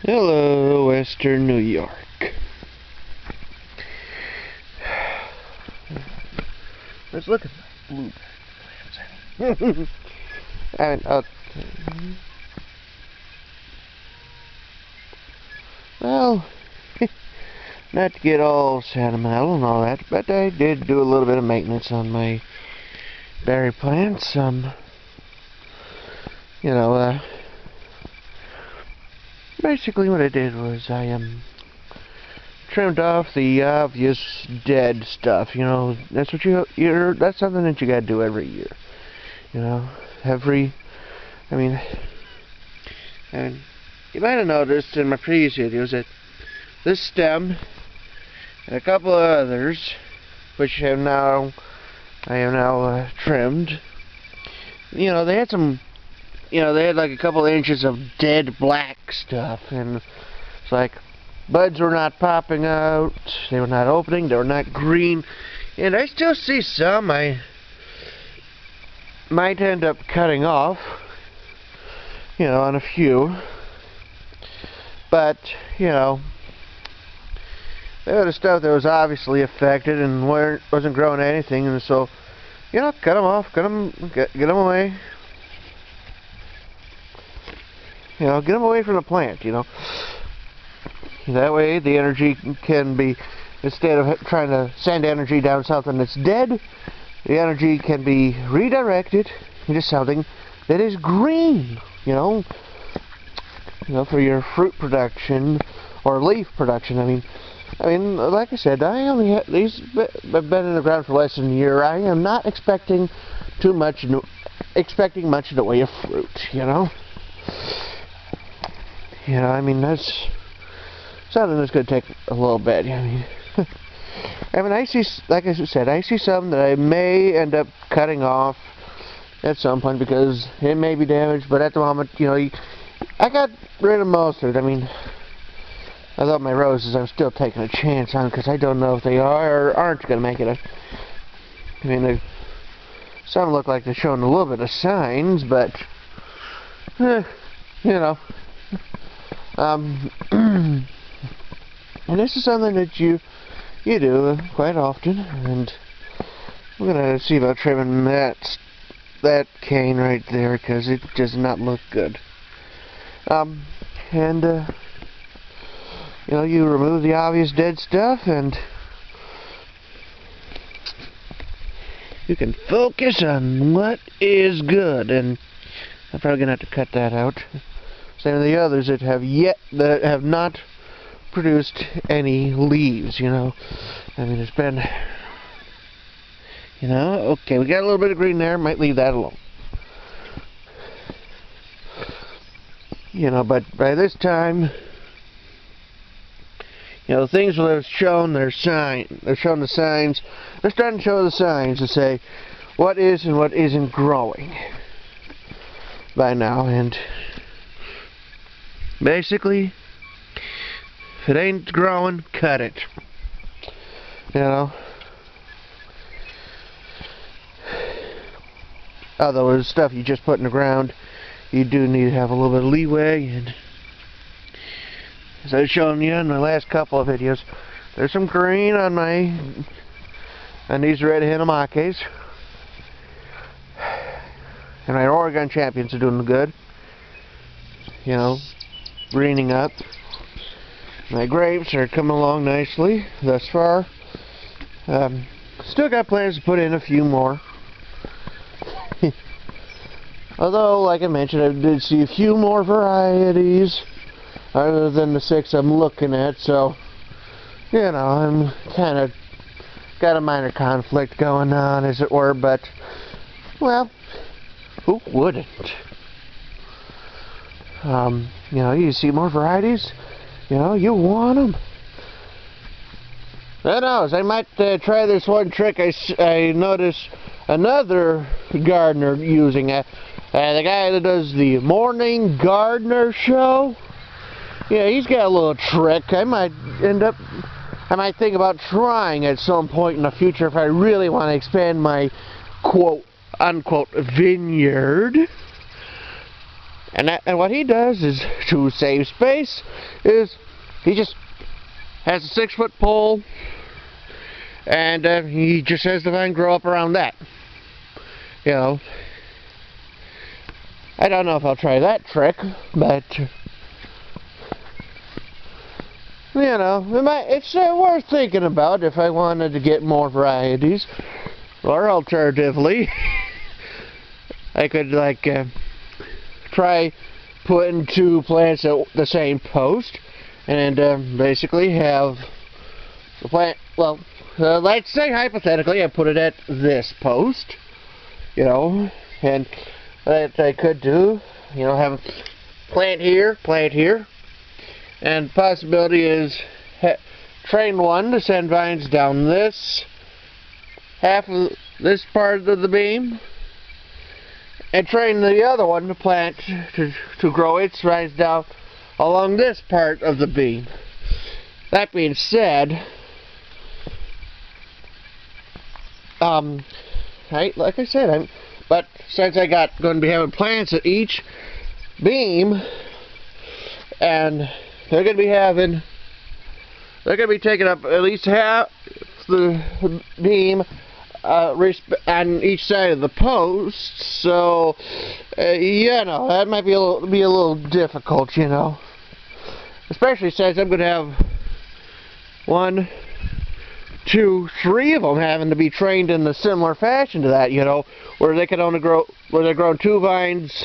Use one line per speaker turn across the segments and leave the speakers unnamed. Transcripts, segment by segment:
Hello, Western New York. Let's look at the blueberry plants. Okay. Well, not to get all sentimental and all that, but I did do a little bit of maintenance on my berry plants. Basically what I did was I trimmed off the obvious dead stuff. You know, that's what that's something that you gotta do every year. You know, and you might have noticed in my previous videos that this stem and a couple of others, which I have now trimmed. You know, they had like a couple of inches of dead black stuff, and it's like buds were not popping out, they were not opening, they were not green, and I still see some I might end up cutting off, you know, on a few, but, you know, there was stuff that was obviously affected and wasn't growing anything, and so, you know, cut them off, get them away. You know, get them away from the plant, you know. That way the energy can be, instead of trying to send energy down something that's dead, the energy can be redirected into something that is green, you know. You know, for your fruit production or leaf production. I mean, like I said, I only have these have been in the ground for less than a year. I am not expecting much in the way of fruit, you know. You know, I mean, that's something that's going to take a little bit. I see, like I said, I see some that I may end up cutting off at some point because it may be damaged, but at the moment, you know, I got rid of most of it. I mean, I thought my roses I'm still taking a chance on because I don't know if they are or aren't going to make it. Some look like they're showing a little bit of signs, but, you know. And this is something that you do quite often, and I'm gonna see about trimming that cane right there because it does not look good. You know, you remove the obvious dead stuff, and you can focus on what is good. And I'm probably gonna have to cut that out. Same with the others that have not produced any leaves, you know. I mean, it's been, you know, okay, we got a little bit of green there, might leave that alone. You know, but by this time, you know, things will have shown the signs, they're starting to show the signs to say what is and what isn't growing by now, and basically, if it ain't growing, cut it. You know? Although it's stuff you just put in the ground, you do need to have a little bit of leeway, and as I've shown you in the last couple of videos, there's some green on these red Hinomakes. And my Oregon Champions are doing good. You know, greening up. My grapes are coming along nicely thus far. Still got plans to put in a few more. Although, like I mentioned, I did see a few more varieties other than the 6 I'm looking at, so, you know, I'm kind of got a minor conflict going on, as it were, but, well, who wouldn't? You know, you see more varieties, you know, you want them. Who knows, I might try this one trick I noticed another gardener using. The guy that does the Morning Gardener show, yeah, he's got a little trick. I might think about trying at some point in the future if I really want to expand my quote-unquote vineyard. And what he does is, to save space, is he just has a 6-foot pole, and he just has the vine grow up around that. You know, I don't know if I'll try that trick, but you know, it's worth thinking about if I wanted to get more varieties. Or alternatively, I could like try putting 2 plants at the same post, and basically have the plant. Well, let's say hypothetically I put it at this post, you know, and that I could do, you know, have a plant here, and possibility is train one to send vines down this half of this part of the beam, and train the other one to plant to grow its vines down along this part of the beam. That being said, like I said, but since I going to be having plants at each beam, and they're going to be taking up at least half the beam on each side of the post, so you know, that might be a little difficult, you know, especially since I'm going to have 1, 2, 3 of them having to be trained in a similar fashion to that, you know, where they can only grow, where they're growing 2 vines,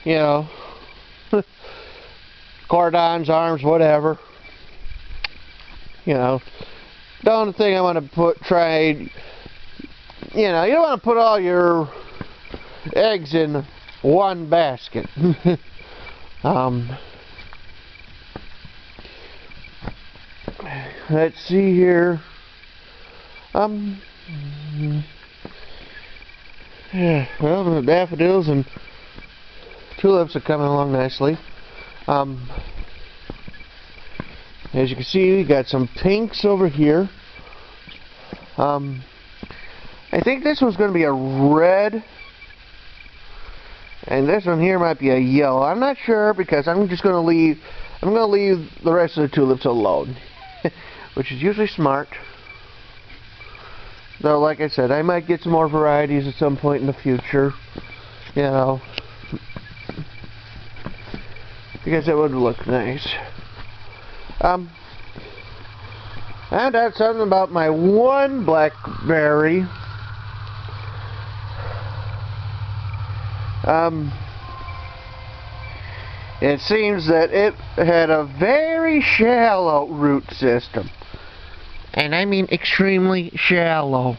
you know, cordons, arms, whatever. You know, the only thing I want to try, you know, you don't want to put all your eggs in one basket. Let's see here. Yeah, well, the daffodils and tulips are coming along nicely. As you can see, we got some pinks over here. I think this one's going to be a red, and this one here might be a yellow. I'm not sure, because I'm going to leave the rest of the tulips alone, which is usually smart. Though, like I said, I might get some more varieties at some point in the future, you know, because it would look nice. I found out something about my one blackberry. It seems that it had a very shallow root system. And I mean extremely shallow.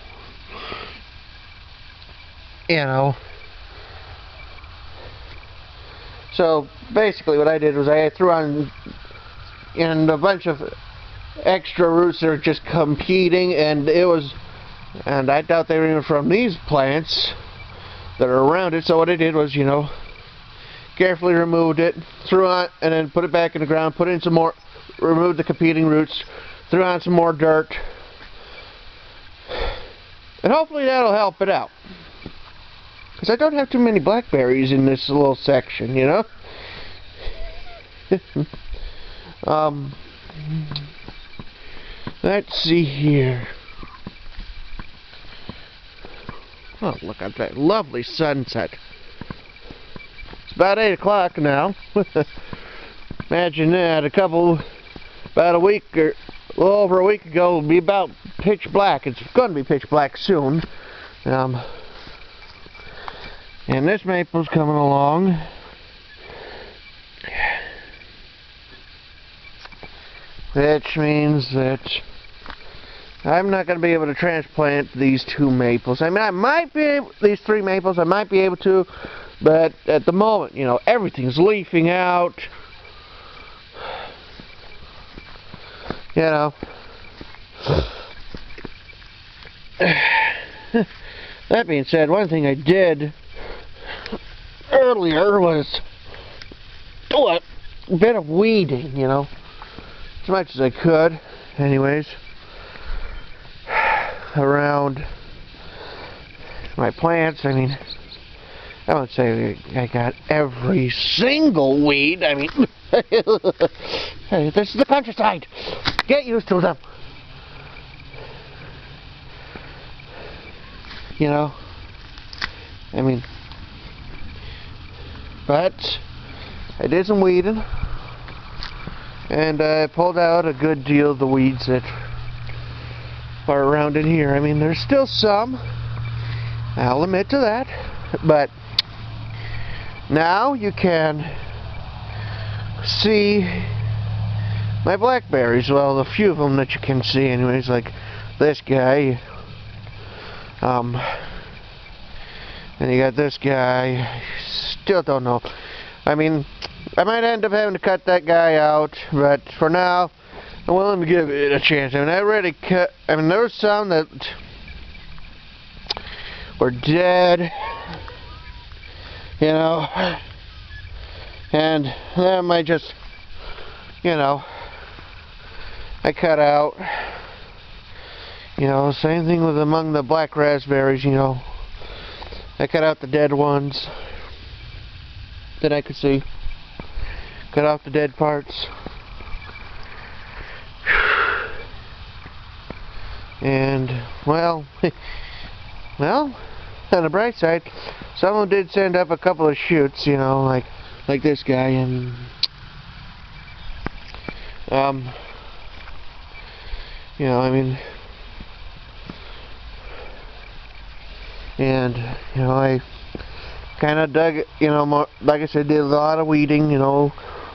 You know. So basically what I did was I threw on in a bunch of extra roots that are just competing, and I doubt they were even from these plants that are around it. So what I did was, you know, carefully removed it, threw on, and then put it back in the ground, put in some more, removed the competing roots, threw on some more dirt, and hopefully that'll help it out, because I don't have too many blackberries in this little section, you know. Let's see here. Oh, look at that lovely sunset. It's about 8 o'clock now. Imagine that, about a week or a little over a week ago, it would be about pitch black. It's going to be pitch black soon. And this maple's coming along. Which means that I'm not going to be able to transplant these 2 maples. I mean, I might be able, these 3 maples, I might be able to, but at the moment, you know, everything's leafing out. You know. That being said, one thing I did earlier was do a bit of weeding, you know. As much as I could, anyways, around my plants. I mean, I won't say I got every single weed. I mean, hey, this is the countryside. Get used to them. You know, I mean, but I did some weeding, and I pulled out a good deal of the weeds that are around in here. I mean, there's still some, I'll admit to that, but now you can see my blackberries. Well, a few of them that you can see anyways, like this guy. And you got this guy. Still don't know. I mean, I might end up having to cut that guy out, but for now, I'm willing to give it a chance. I mean, I already cut. I mean, there were some that were dead, you know, and then I might just, you know, I cut out. You know, same thing with among the black raspberries, you know. I cut out the dead ones that I could see. Cut off the dead parts. And, well, well, on the bright side, someone did send up a couple of shoots, you know, like this guy, and, you know, I mean, and, you know, I kind of dug, you know, more, like I said, did a lot of weeding, you know,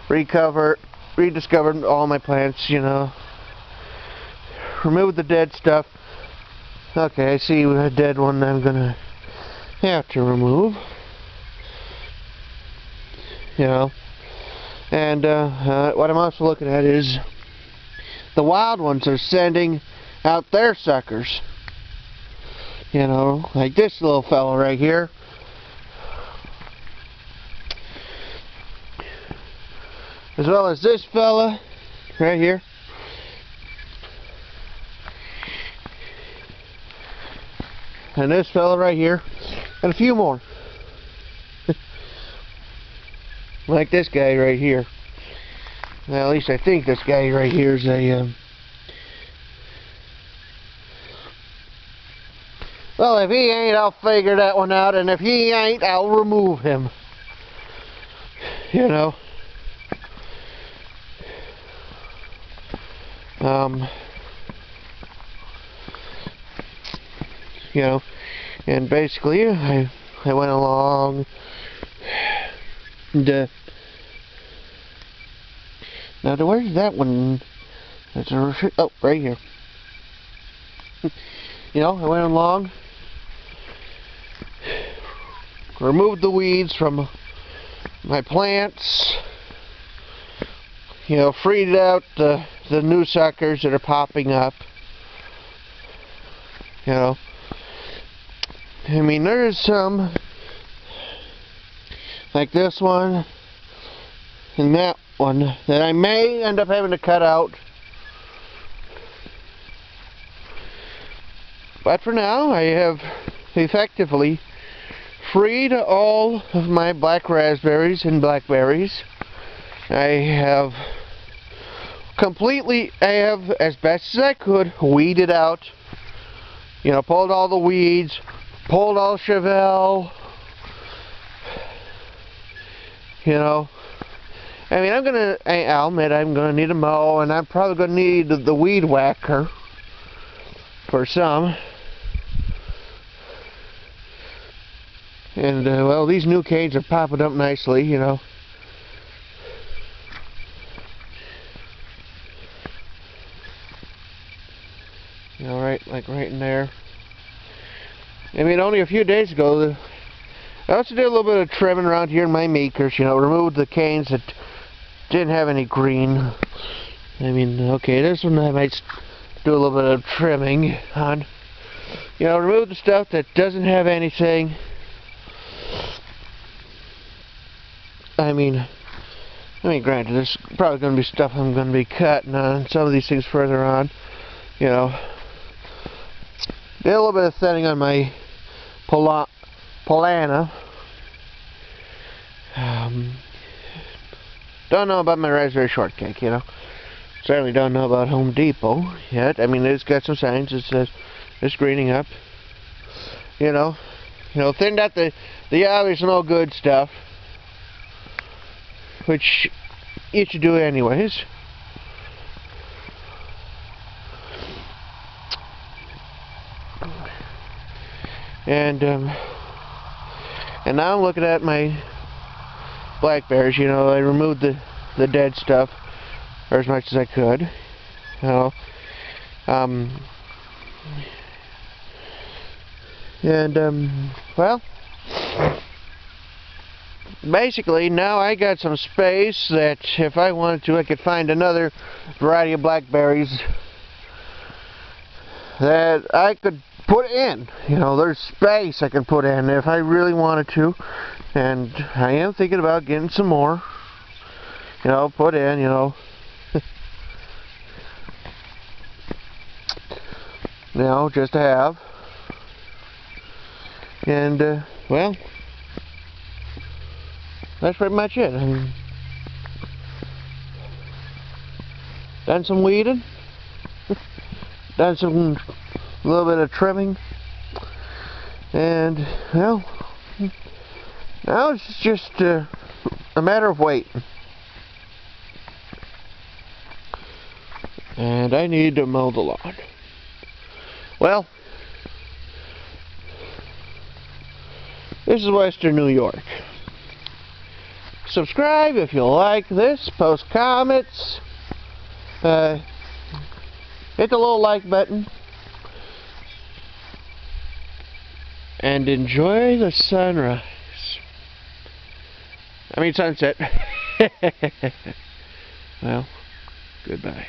rediscovered all my plants, you know, removed the dead stuff. Okay, I see a dead one I'm gonna have to remove, you know, and what I'm also looking at is the wild ones are sending out their suckers. You know, like this little fella right here. As well as this fella right here. And this fella right here. And a few more. Like this guy right here. Well, at least I think this guy right here is a well, if he ain't, I'll figure that one out, and if he ain't, I'll remove him. You know. You know, and basically, I went along, and, now, where's that one? That's a, oh, right here. You know, I went along, removed the weeds from my plants, you know, freed out the new suckers that are popping up, you know. I mean, there's some, like this one, and that one, that I may end up having to cut out. But for now, I have effectively freed all of my black raspberries and blackberries. I have completely, as best as I could, weeded out, you know, pulled all the weeds, pulled all Chevelle, you know. I mean, I'll admit I'm gonna need a mow, and I'm probably gonna need the weed whacker for some. And, well, these new canes are popping up nicely, you know. You know, right in there. I mean, only a few days ago, I also did a little bit of trimming around here in my makers, you know, removed the canes that didn't have any green. I mean, okay, this one I might do a little bit of trimming on. You know, remove the stuff that doesn't have anything. I mean, granted, there's probably going to be stuff I'm going to be cutting on some of these things further on, you know. Did a little bit of thinning on my Polana, Don't know about my raspberry shortcake, you know. Certainly don't know about Home Depot yet. I mean, it's got some signs that says it's greening up. You know, thinned out the obvious no good stuff, which you should do anyways. And now I'm looking at my blackberries. You know, I removed the dead stuff, or as much as I could. You know, well, basically now I got some space that if I wanted to, I could find another variety of blackberries that I could put in. You know, there's space I can put in if I really wanted to, and I am thinking about getting some more. You know, put in, you know. You know, just to have. And, well, that's pretty much it. I mean, done some weeding, done some little bit of trimming, and, well, now it's just a matter of waiting. And I need to mow the lawn. Well, this is Western New York. Subscribe if you like this. Post comments. Hit the little like button. And enjoy the sunrise. I mean sunset. Well, goodbye.